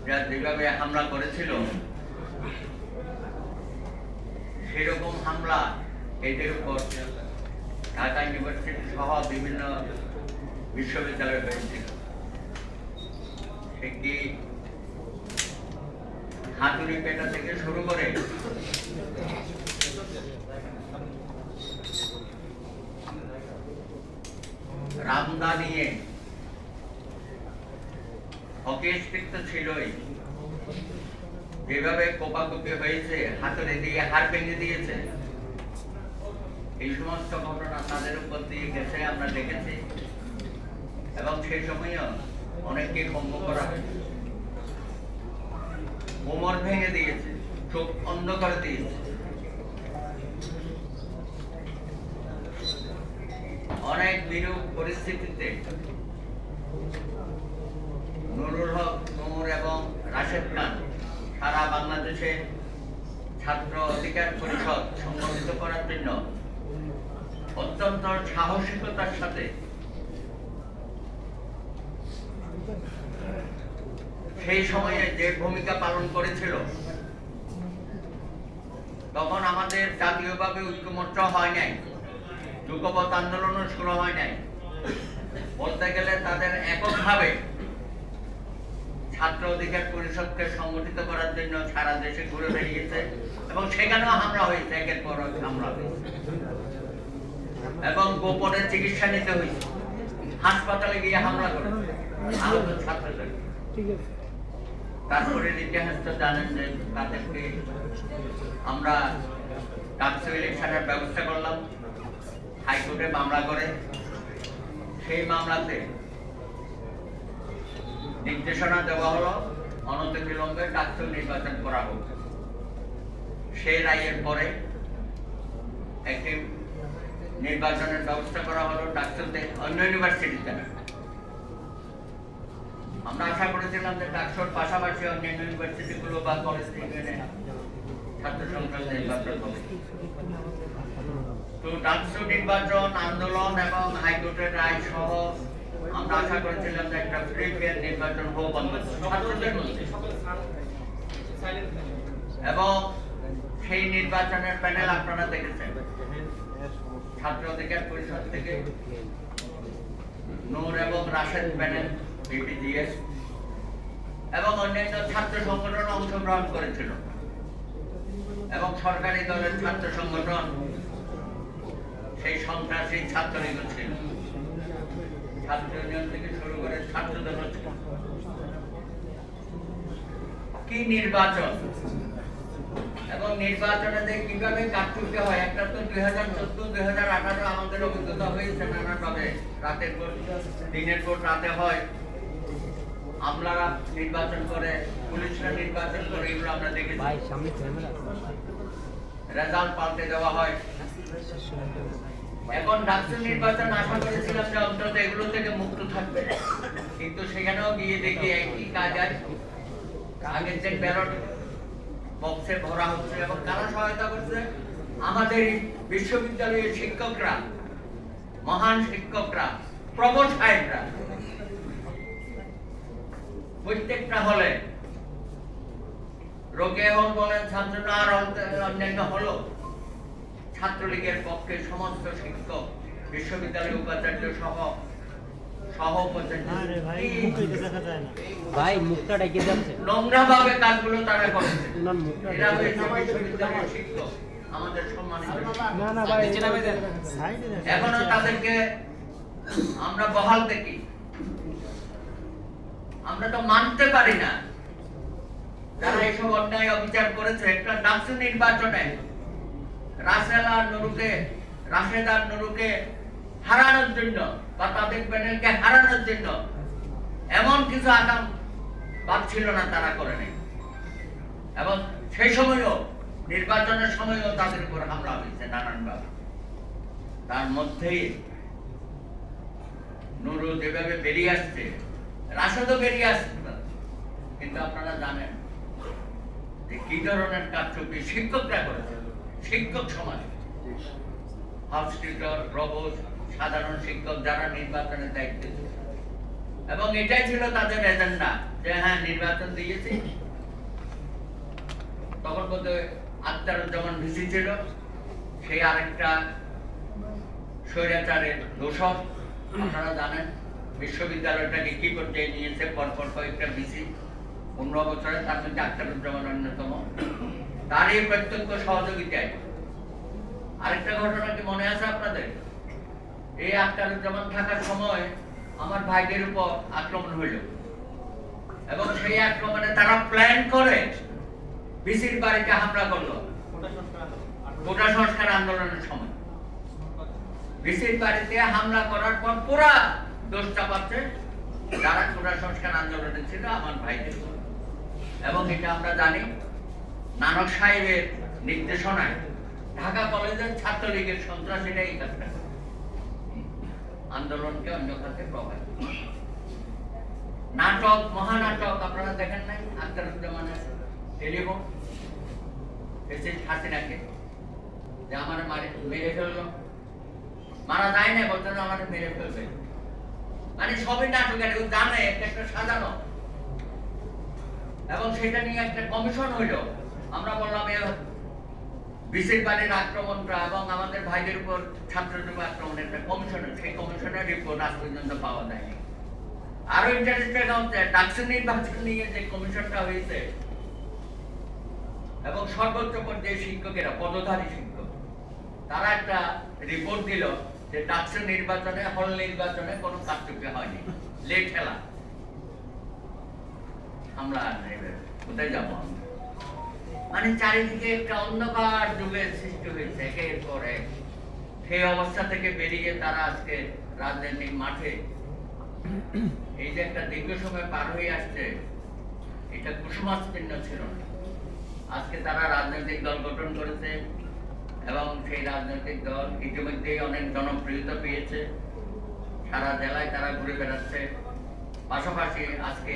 যেভাবে হামলা করেছিল সেরকম হামলা এদের উপর ঢাকা ইউনিভার্সিটি সহ বিভিন্ন বিশ্ববিদ্যালয়ে হয়েছিল। সে কি হাতুড়ি পেটা থেকে শুরু করে রামদা নিয়ে হকি স্টিক তো ছিলই, যেভাবে কোপাকুপি হয়েছে, হাতুড়ি দিয়ে হাড় ভেঙে দিয়েছে, এই সমস্ত ঘটনা তাদের উপর দিয়ে গেছে আমরা দেখেছি। এবং সেই সময়ও অনেককে ভঙ্গ করা হয়েছে, কোমর ভেঙে দিয়েছে, চোখ বন্ধ করে দিয়েছে। অনেক বিরূপ পরিস্থিতিতে নুরুল হক নূর এবং রাশেদ খান সারা বাংলাদেশে ছাত্র অধিকার পরিষদ সংগঠিত করার জন্য অত্যন্ত সাহসিকতার সাথে সেই সময়ে যে ভূমিকা পালন করেছিল, তখন আমাদের জাতীয়ভাবে ঐক্যমত্র হয় নাই, যুগপৎ আন্দোলনও শুরু হয় নাই। বলতে গেলে তাদের এককভাবে ছাত্র অধিকার পরিষদকে সংগঠিত করার জন্য সারা দেশে ঘুরে বেরিয়েছে এবং সেখানেও হামলা হয়েছে, একের পর এক হামলা হয়েছে এবং গোপনে চিকিৎসা নিতে হয়েছে, হাসপাতালে গিয়ে হামলা করেছে আহত ছাত্রদের। তারপরে ইতিহাস তো জানেন যে তাদেরকে আমরা ডাকসু ইলেকশনের ব্যবস্থা করলাম, হাইকোর্টে মামলা করে সেই মামলাতে নির্দেশনা দেওয়া হলো অনতিবিলম্বে ডাকসু নির্বাচন করা হোক। সেই রায়ের পরে একটি নির্বাচনের ব্যবস্থা করা হলো ডাকসুতে, অন্য ইউনিভার্সিটিতে। আমরা আশা করেছিলাম যে ডাকসুর পাশাপাশি অন্যান্য ইউনিভার্সিটিগুলো বা কলেজ ইউনিয়নে ছাত্র সংসদ নির্বাচন হবে। তো ডাকসু নির্বাচন, আন্দোলন এবং হাইকোর্টের রায় সহ আমরা আশা করেছিলাম যে একটা ফ্রি ফেয়ার নির্বাচন হোক ছাত্রদের মধ্যে। এবং সেই নির্বাচনের প্যানেল আপনারা দেখেছেন, ছাত্র অধিকার পরিষদ থেকে নূর এবং রাশেদ প্যানেল, বিপিজিএস এবং অন্যান্য ছাত্র সংগঠন অংশগ্রহণ করেছিল এবং সরকারি দলের ছাত্র সংগঠন সেই সন্ত্রাসী ছাত্রলীগ ছিল, ছাত্র ইউনিয়ন থেকে শুরু করে ছাত্রদল ছিল। কি নির্বাচন এবং নির্বাচনে যে কিভাবে কারচুপি হয়, একটা তো 2014-2018 আমাদের অভিজ্ঞতা হয়েছে নানাভাবে। রাতের পর দিনের পর রাতে হয়, আমলারা নির্বাচন করে, পুলিশরা নির্বাচন করে, এগুলো আমরা দেখেছি। রেজাল্ট পাল্টে দেওয়া হয়। এখন ডাকসু নির্বাচন আশা করেছিলাম যে অন্তত এগুলো থেকে মুক্ত থাকবে, কিন্তু সেখানেও গিয়ে দেখি একই কাজ। আগের যে ব্যালট বক্সে ভরা হচ্ছে এবং কারা সহায়তা করছে? আমাদের বিশ্ববিদ্যালয়ের শিক্ষকরা, মহান শিক্ষকরা, প্রভোস্ট সাহেবরা। প্রত্যেকটা হলে রোকে হল বলেন, ছাত্রনার অন্যান্য হলো, ছাত্রলীগের পক্ষে সমস্ত শিক্ষক, বিশ্ববিদ্যালয়ের উপাচার্য সহ নোংরা ভাবে কাজগুলো তারা করছে। এরা হয়েছে বিশ্ববিদ্যালয়ের শিক্ষক, আমাদের সম্মানিত। এখনো তাদেরকে আমরা বহাল দেখি, আমরা তো মানতে পারি না যারা এইসব অন্যায় অবিচার করেছে। একটা ডাকসু নির্বাচনে রাশেদ আর নুরুকে হারানোর জন্য বা তাদের প্যানেলকে হারানোর জন্য এমন কিছু আগাম ভাবছিল না, তারা করে নেই। এবং সেই সময়ও নির্বাচনের সময়ও তাদের উপর হামলা হয়েছে নানানভাবে। তার মধ্যেই নুরু যেভাবে বেরিয়ে আসছে, রাশেদও বেরিয়ে আসছে, কিন্তু আপনারা জানেন যে কি ধরনের কারচুপি শিক্ষকরা করেছে। শিক্ষক সমাজ, হাউস টিচার, প্রভোস্ট, সাধারণ শিক্ষক যারা নির্বাচনের দায়িত্বে ছিল, এবং এটাই ছিল তাদের এজেন্ডা। যে হ্যাঁ নির্বাচন দিয়েছি, তখন বলতে আখতারুজ্জামান ভিসি ছিল, সেই আরেকটা স্বৈরাচারের দোষর। আপনারা জানেন বিশ্ববিদ্যালয়টাকে কি পর্যায়ে নিয়েছে, পরপর কয়েকটা ভিসি 15 বছরে, তার মধ্যে আখতারুজ্জামান অন্যতম। তার এই প্রত্যক্ষ সহযোগিতায় আরেকটা ঘটনা কি মনে আছে আপনাদের? এই আখতারুজ্জামান থাকার সময় আমার ভাইদের উপর আক্রমণ হইল, এবং সেই আক্রমণে তারা প্ল্যান করে ভিসির বাড়িতে হামলা করলো। কোটা সংস্কার আন্দোলনের সময় ভিসির বাড়িতে হামলা করার পর পুরা দোষ চাপাচ্ছে যারা কোটা সংস্কার আন্দোলনে ছিল, আমার ভাইদের। এবং এটা আমরা জানি নানক সাহেবের নির্দেশনায় ঢাকা কলেজের ছাত্রলীগের সন্ত্রাসীরা এই কাজটা করে, আন্দোলনকে অন্য খাতে প্রভাব। নাটক, মহানাটক আপনারা দেখেন নাই? আখতারুজ্জামানের টেলিফোন হাসিনাকে যে আমার মেরে ফেললো, মারা যায় না, বলতে আমার মেরে ফেলবে, মানে সবই নাটক। জানে একটা সাজানো, এবং সেটা নিয়ে একটা কমিশন হইল। আমরা বললাম ভিসির বাড়ির আক্রমণটা এবং আমাদের ভাইদের উপর ছাত্রদের আক্রমণের একটা কমিশন, সেই কমিশনের রিপোর্ট আজ পর্যন্ত পাওয়া যায়নি। আরো ইন্টারেস্টেড হচ্ছে ডাকসু নির্বাচন নিয়ে যে কমিশনটা হয়েছে, এবং সর্বোচ্চ পর্যায়ে শিক্ষকেরা, পদধারী শিক্ষক, তারা একটা রিপোর্ট দিল যে ডাকসু নির্বাচনে, হল নির্বাচনে কোনো কারচুপি হয়নি, লেট খেলা। আমরা কোথায় যাবো? মানে চারিদিকে একটা অন্ধকার যুগের সৃষ্টি হয়েছে একের পর এক। সেই অবস্থা থেকে বেরিয়ে তারা আজকে রাজনৈতিক মাঠে এই যে একটা দীর্ঘ সময় পার হয়ে আসছে, এটা কুসুমাচ্ছন্ন ছিল না। আজকে তারা রাজনৈতিক দল গঠন করেছে, এবং সেই রাজনৈতিক দল ইতিমধ্যেই অনেক জনপ্রিয়তা পেয়েছে, সারা জেলায় তারা ঘুরে বেড়াচ্ছে। পাশাপাশি আজকে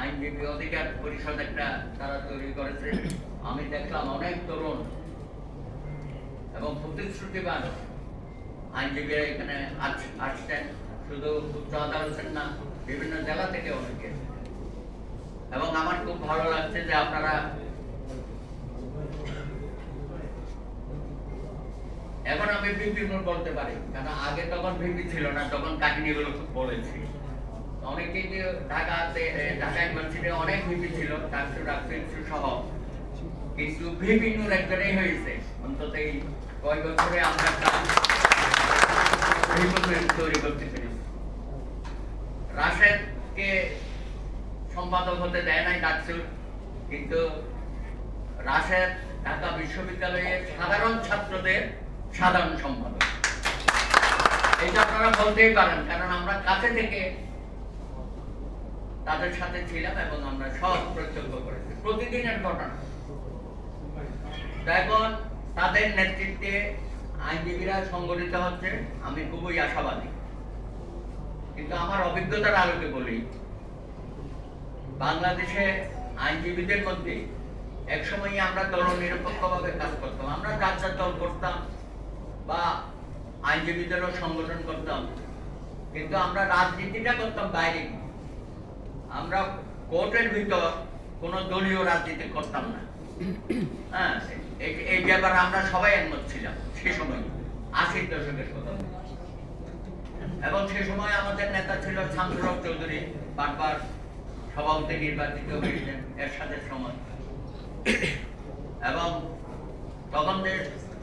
আইনজীবী অধিকার পরিষদ একটা তারা তৈরি করেছে। আমি দেখলাম অনেক তরুণ এবং প্রতিশ্রুতিবান আইনজীবীরা এখানে আসছেন, শুধু উচ্চ আদালতের না, বিভিন্ন জেলা থেকে অনেকে। এবং আমার খুব ভালো লাগছে যে আপনারা এখন, আমি ভিপি বলতে পারি, কারণ আগে তখন ভিপি ছিল না, তখন কাহিনীগুলো খুব বলেছি। অনেকেই যে ঢাকা ইউনিভার্সিটি অনেক ভিপি ছিল, ডাকসু সহ, কিন্তু ভিপি নূর একজনেই হয়েছে। অন্তত এই কয়েক বছরে আমরা তৈরি করতে পেরেছি। রাশেদকে সম্পাদক হতে দেয় নাই ডাকসু, কিন্তু রাশেদ ঢাকা বিশ্ববিদ্যালয়ের সাধারণ ছাত্রদের সাধারণ সম্পাদক। এটা আপনারা বলতেই পারেন, কারণ আমরা কাছে থেকে তাদের সাথে ছিলাম এবং আমরা সব প্রত্যক্ষ করেছি, প্রতিদিনের ঘটনা। এখন তাদের নেতৃত্বে আইনজীবীরা সংগঠিত হচ্ছে, আমি খুবই আশাবাদী। কিন্তু আমার অভিজ্ঞতার আলোকে বলি, বাংলাদেশে আইনজীবীদের মধ্যে একসময় আমরা দল নিরপেক্ষভাবে কাজ করতাম, আমরা যার যার দল করতাম বা আইনজীবীদেরও সংগঠন করতাম, কিন্তু আমরা রাজনীতিটা করতাম বাইরে। আমরা কোর্টের ভিতর কোন দলীয় রাজনীতি করতাম না। হ্যাঁ, এই ব্যাপারে আমরা সবাই একমত ছিলাম সে সময়, 80-র দশকের কথা। এবং সে সময় আমাদের নেতা ছিল শামসুল হক চৌধুরী, বারবার সভাপতি নির্বাচিত হয়েছেন এরশাদের সময়। এবং তখন যে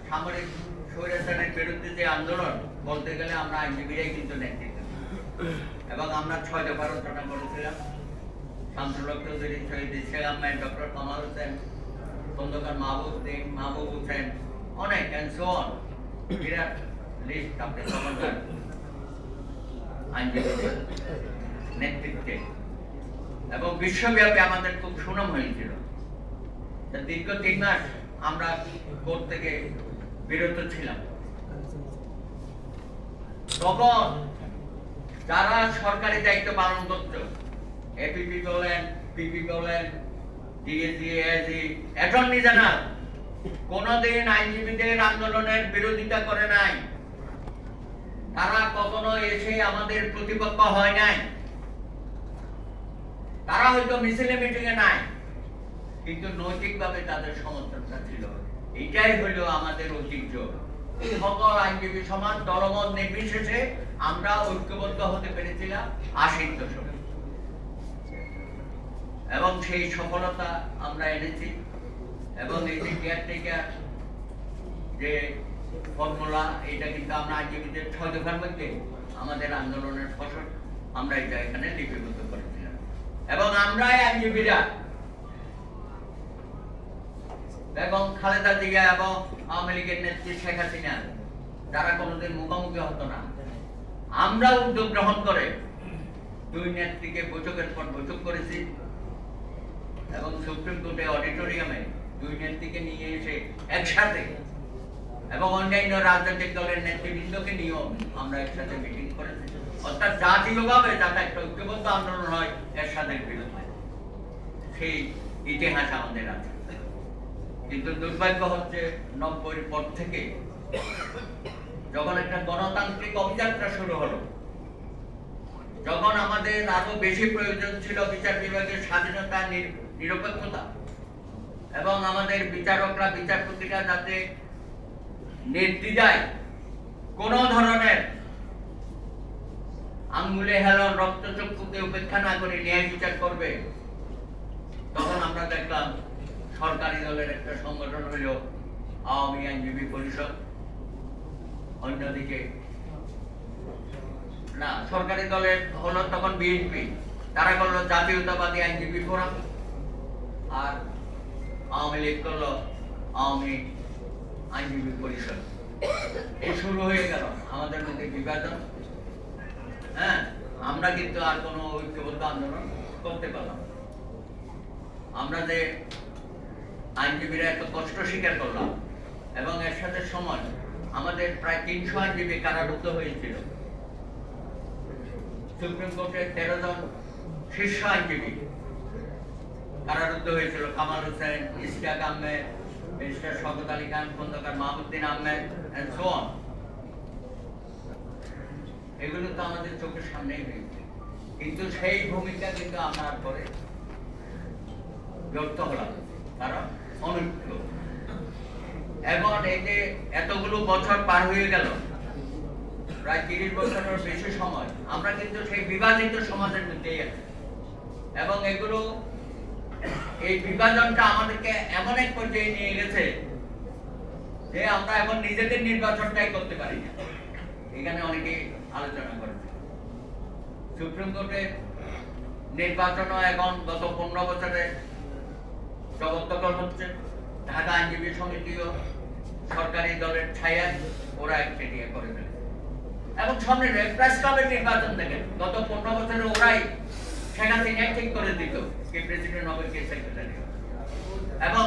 সামরিক স্বৈরাচারের বিরুদ্ধে যে আন্দোলন, বলতে গেলে আমরা আইনজীবীরাই কিন্তু নেতৃত্ব, এবং আমরা 6 দফা রচনা করেছিলাম। শামসুল হক চৌধুরী, শহীদ শেখ আহমেদ, ডক্টর কামাল হোসেন, খন্দকার মাহবুব হোসেন, অনেক বিরাট লিস্ট আপনি তখনকার আইনজীবীদের নেতৃত্বে। এবং বিশ্বব্যাপী আমাদের খুব সুনাম হয়েছিল। দীর্ঘ 3 মাস আমরা কোর্ট থেকে বিরত ছিলাম। তখন যারা সরকারি দায়িত্ব পালন করত, এপিপি বলেন, পিপি বলেন, ডিএজি, এজি, অ্যাটর্নি জেনারেল, কোনদিন আইনজীবীদের আন্দোলনের বিরোধিতা করে নাই। তারা কখনো এসে আমাদের প্রতিপক্ষ হয় নাই। তারা হয়তো মিছিলে মিটিংয়ে নাই, কিন্তু নৈতিকভাবে তাদের সমর্থনটা ছিল। এটাই হলো আমাদের ঐতিহ্য। এই সকল আইনজীবী সমাজ দলমত নির্বিশেষে আমরা ঐক্যবদ্ধ হতে পেরেছিলাম 80 দশকে, এবং সেই সফলতা আমরা এনেছি। এবং এই যে কেয়ারটেকার যে ফর্মুলা, এটা কিন্তু আমরা আইনজীবীদের 6 দফার মধ্যে আমাদের আন্দোলনের ফসল আমরা এটা এখানে লিপিবদ্ধ করেছিলাম। এবং আমরাই আইনজীবীরা এবং খালেদা জিয়া এবং আওয়ামী লীগের নেত্রী শেখ হাসিনা, যারা কোনোদিন মুখোমুখি হতো না, আমরা উদ্যোগ গ্রহণ করে দুই নেত্রীকে বৈঠকের পর বৈঠক করেছি এবং সুপ্রিম কোর্টে অডিটোরিয়ামে দুই নেত্রীকে নিয়ে এসে একসাথে এবং অন্যান্য রাজনৈতিক দলের নেতৃবৃন্দকে নিয়েও আমরা একসাথে মিটিং করেছি। অর্থাৎ জাতীয়ভাবে যাতে একটা ঐক্যবদ্ধ আন্দোলন হয় এরশাদের বিরুদ্ধে, সেই ইতিহাস আমাদের আছে। কিন্তু দুর্ভাগ্য হচ্ছে 90-এর পর থেকে যখন একটা গণতান্ত্রিক অভিযাত্রা শুরু হলো, যখন আমাদের আরো বেশি প্রয়োজন ছিল বিচার বিভাগের স্বাধীনতা, নিরপেক্ষতা, এবং আমাদের বিচারকরা বিচারপতিরা যাতে নির্দ্বিধায় কোন ধরনের আঙ্গুলে হেলন রক্তচক্ষুকে উপেক্ষা না করে ন্যায় বিচার করবে, তখন আমরা দেখলাম সরকারি দলের একটা সংগঠন হইল আওয়ামী আইনজীবী পরিষদ, অন্যদিকে না সরকারি দলের হলো তখন বিএনপি, তারা করলো জাতীয়তাবাদী আইনজীবী ফোরাম, আর আওয়ামী লীগ করলো আওয়ামী আইনজীবী পরিষদ। এই শুরু হয়ে গেল আমাদের মধ্যে বিভাজন। হ্যাঁ, আমরা কিন্তু আর কোনো ঐক্যবদ্ধ আন্দোলন করতে পারলাম। আমরা যে আইনজীবীরা এত কষ্ট স্বীকার করলাম, এবং এর সাথে সময় আমাদের প্রায় 300 আইনজীবী কারারুদ্ধ হয়েছিল। সুপ্রিম কোর্টের 13 জন শীর্ষ আইনজীবী কারারুদ্ধ হয়েছিল। Kamal Hossain, Ishtiaq Ahmed, barrister Shawkat Ali Khan, Khandakar Mahbubuddin Ahmed and so on. এগুলো তো আমাদের চোখের সামনেই হয়েছে, কিন্তু সেই ভূমিকা কিন্তু আমরা পরে ব্যর্থ হলাম, কারণ অনৈক্য। এখন এই যে এতগুলো বছর পার হয়ে গেল, প্রায় 30 বছরের বেশি সময় আমরা কিন্তু সেই বিভাজিত সমাজের মধ্যেই আছি। এবং এগুলো, এই বিভাজনটা আমাদেরকে এমন এক পর্যায়ে নিয়ে গেছে যে আমরা এখন নিজেদের নির্বাচনটাই করতে পারি না। এখানে অনেকে আলোচনা করেছে সুপ্রিম কোর্টের নির্বাচনও এখন গত 15 বছরে জবরদখল হচ্ছে। ঢাকা আইনজীবী সমিতিও সরকারি দলের ছায়ায় ওরা একচেটিয়া করে ফেলে। এবং সামনে প্রেস ক্লাবের নির্বাচন দেখেন, গত 15 বছরে ওরাই শেখ হাসিনা ঠিক করে দিত কে প্রেসিডেন্ট হবে, কে সেক্রেটারি হবে, এবং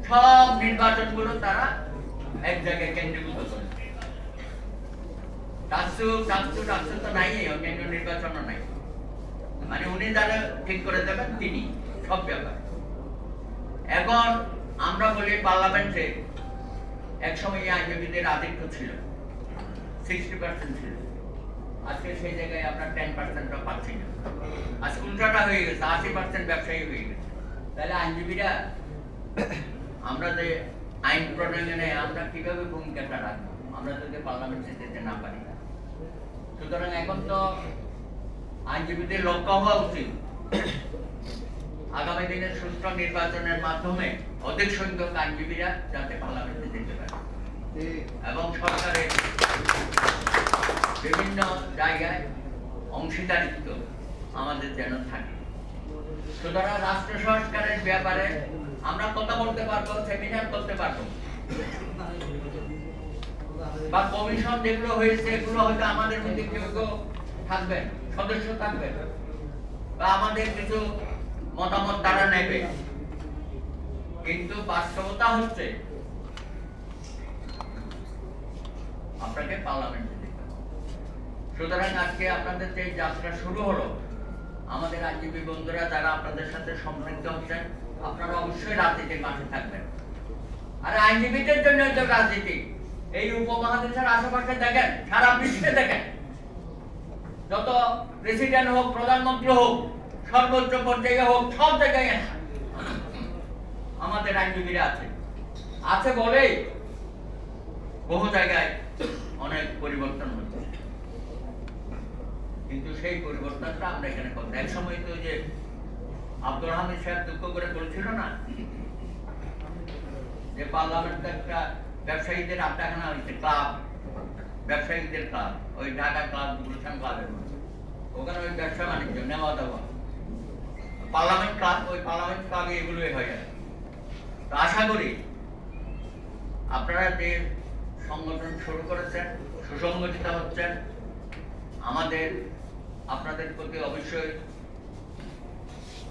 সব নির্বাচনগুলো তারা এক জায়গায় কেন্দ্রীভূত করে। ডাকসু তো নাই, অন্যান্য নির্বাচনও নাই, মানে উনি যারা ঠিক করে দেবেন তিনি সব ব্যাপার। এখন আমরা বলি পার্লামেন্টে একসময় আইনজীবীদের আধিক্য ছিল, 60% ছিল। আজকে সেই জায়গায় আমরা 10% পাচ্ছি না। আজকে উল্টাটা হয়ে গেছে, 80% ব্যবসায়ী হয়ে গেছে। তাহলে আইনজীবীরা আমরা যে আইন প্রণয়নে আমরা কিভাবে ভূমিকাটা রাখবো, আমরা যদি পার্লামেন্টে যেতে না পারি। সুতরাং এখন তো আইনজীবীদের লক্ষ্য হওয়া উচিত আগামী দিনের সুষ্ঠু নির্বাচনের মাধ্যমে অধিক সংখ্যক আইনজীবীরা যাতে পার্লামেন্টে যেতে পারে এবং সরকারের বিভিন্ন জায়গায় অংশীদারিত্ব আমাদের যেন থাকে। সুতরাং রাষ্ট্র সংস্কারের ব্যাপারে আমরা কথা বলতে পারবো, সেমিনার করতে পারবো, বা কমিশন যেগুলো হয়েছে এগুলো হয়তো আমাদের মধ্যে কেউ কেউ থাকবেন, সদস্য থাকবেন, বা আমাদের কিছু মতামত তারা নেবে, কিন্তু বাস্তবতা হচ্ছে আপনাকে পার্লামেন্টে যেতে হবে। সুতরাং আজকে আপনাদের যে যাত্রা শুরু হলো, আমাদের আইনজীবী বন্ধুরা যারা আপনাদের সাথে সম্পৃক্ত হচ্ছেন, আপনারা অবশ্যই রাজনীতির মাঠে থাকবেন। আর আইনজীবীদের জন্য তো রাজনীতি এই উপমহাদেশের আশেপাশে দেখেন, সারা বিশ্বে দেখেন, যত প্রেসিডেন্ট হোক, প্রধানমন্ত্রী হোক, সর্বোচ্চ পর্যায়ে হোক, সব জায়গায় আমাদের আইনজীবীরা আছে বলেই বহু জায়গায় অনেক পরিবর্তন হচ্ছে। কিন্তু সেই পরিবর্তনটা আমরা এখানে করতে, এক সময় তো যে আব্দুল হামিদ সাহেব দুঃখ করে বলছিল না যে পার্লামেন্টে একটা ব্যবসায়ীদের আড্ডাখানা হয়েছে, ক্লাব, ব্যবসায়ীদের ক্লাব, ওই ঢাকা ক্লাব, গুলশান ক্লাবের মধ্যে, ওখানে ওই ব্যবসা বাণিজ্য নেওয়া দেওয়া, পার্লামেন্ট ক্লাব, ওই পার্লামেন্ট ক্লাবে এগুলোই হয়ে যায়। তো আশা করি আপনারা যে সংগঠন শুরু করেছেন, সুসংগঠিত হচ্ছেন, আমাদের আপনাদের প্রতি অবশ্যই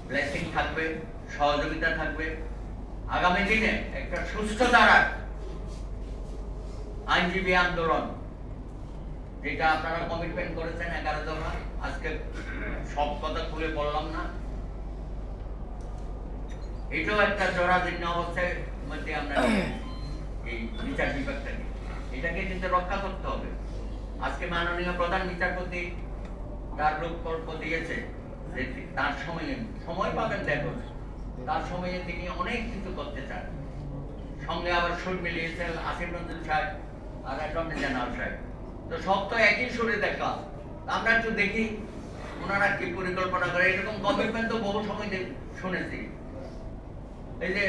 ব্লেসিং থাকবে, সহযোগিতা থাকবে। আগামী দিনে একটা সুস্থ ধারার আইনজীবী আন্দোলন, যেটা আপনারা কমিটমেন্ট করেছেন 11 দফা, আজকে সব কথা খুলে বললাম না, এটাও একটা জরাজীর্ণ অবস্থার মধ্যে আমরা এই বিচার বিভাগটাকে, এটাকে কিন্তু রক্ষা করতে হবে। আজকে মাননীয় প্রধান বিচারপতি তার রূপকল্প দিয়েছে যে তার সময় পাবেন, দেখো তার সময়ে তিনি অনেক কিছু করতে চান। সঙ্গে আবার সুর মিলিয়েছেন আসিফ নজরুল সাহেব আর অ্যাটর্নি জেনারেল সাহেব। তো সব তো একই সুরে দেখা, আমরা একটু দেখি ওনারা কি পরিকল্পনা করে। এরকম কমিটমেন্ট তো বহু সময় শুনেছি। এই যে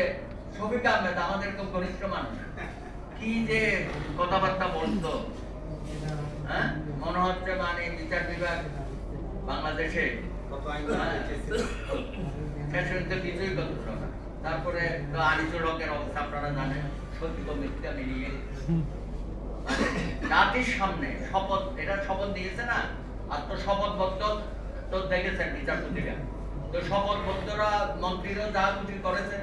শফিক আহমেদ আমাদের খুব ঘনিষ্ঠ মানুষ, কি যে কথাবার্তা বলতো, হ্যাঁ, মনে হচ্ছে মানে বিচার বিভাগ বাংলাদেশে কিছুই করতো না। তারপরে আনিসুল হকের অবস্থা আপনারা জানেন, সত্য মিথ্যা মিলিয়ে জাতির সামনে শপথ, এটা শপথ দিয়েছে না, আত্মশপথবদ্ধ তো দেখেছেন বিচারপতিরা। তো শপথবদ্ধরা, মন্ত্রীরা যা কিছু করেছে,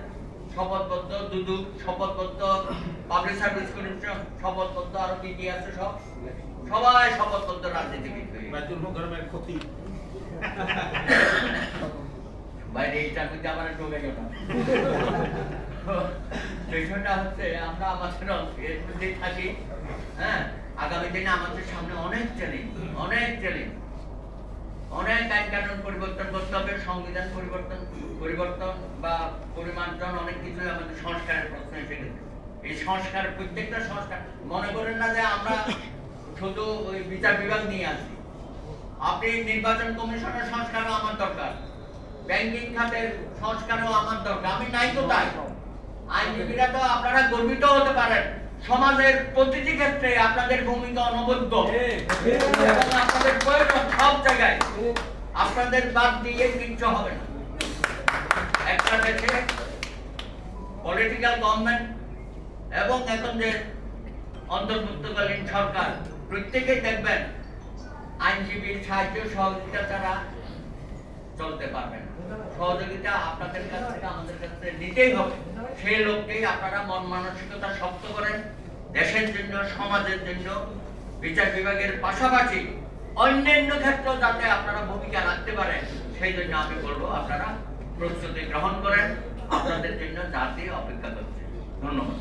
শপথবদ্ধ দুদক, শপথবদ্ধ পাবলিক সার্ভিস কমিশন, শপথবদ্ধ আরো কি আছে, সবাই শপথবদ্ধ রাজনীতিবিদ হয়ে ক্ষতি বাইরে এইটার মধ্যে আমার ঢুকে গেল। বিষয়টা হচ্ছে আমরা আমাদের এর মধ্যে থাকি। হ্যাঁ, আগামী দিনে আমাদের সামনে অনেক চ্যালেঞ্জ, অনেক আইন কানুন পরিবর্তন করতে হবে, সংবিধান পরিবর্তন বা পরিমার্জন, অনেক কিছুই আমাদের সংস্কারের প্রশ্ন এসে গেছে। এই সংস্কার, প্রত্যেকটা সংস্কার, মনে করেন না যে আমরা শুধু ওই বিচার বিভাগ নিয়ে আসি। আপনি নির্বাচন কমিশনের সংস্কারও আমার দরকার, ব্যাংকিং খাতের সংস্কারও আমার দরকার। আমি নাই তো তাই, আইনজীবীরা তো আপনারা গর্বিত হতে পারেন, সমাজের প্রতিটি ক্ষেত্রে আপনাদের ভূমিকা অনবদ্য এবং আপনাদের প্রয়োজন সব জায়গায়। আপনাদের বাদ দিয়ে কিচ্ছু হবে না। একটা দেশে পলিটিক্যাল গভর্নমেন্ট এবং এখন যে অন্তর্ভুক্তকালীন সরকার, প্রত্যেকেই দেখবেন আইনজীবীর সাহায্য সহযোগিতা ছাড়া চলতে পারবে না। সহযোগিতা আপনাদের কাছ থেকে আমাদের কাছে নিতেই হবে। সেই লোককেই আপনারা মন মানসিকতা শক্ত করেন, দেশের জন্য, সমাজের জন্য, বিচার বিভাগের পাশাপাশি অন্যান্য ক্ষেত্রেও যাতে আপনারা ভূমিকা রাখতে পারেন, সেই জন্য আমি বলবো আপনারা প্রস্তুতি গ্রহণ করেন। আপনাদের জন্য জাতি অপেক্ষা করছে। ধন্যবাদ।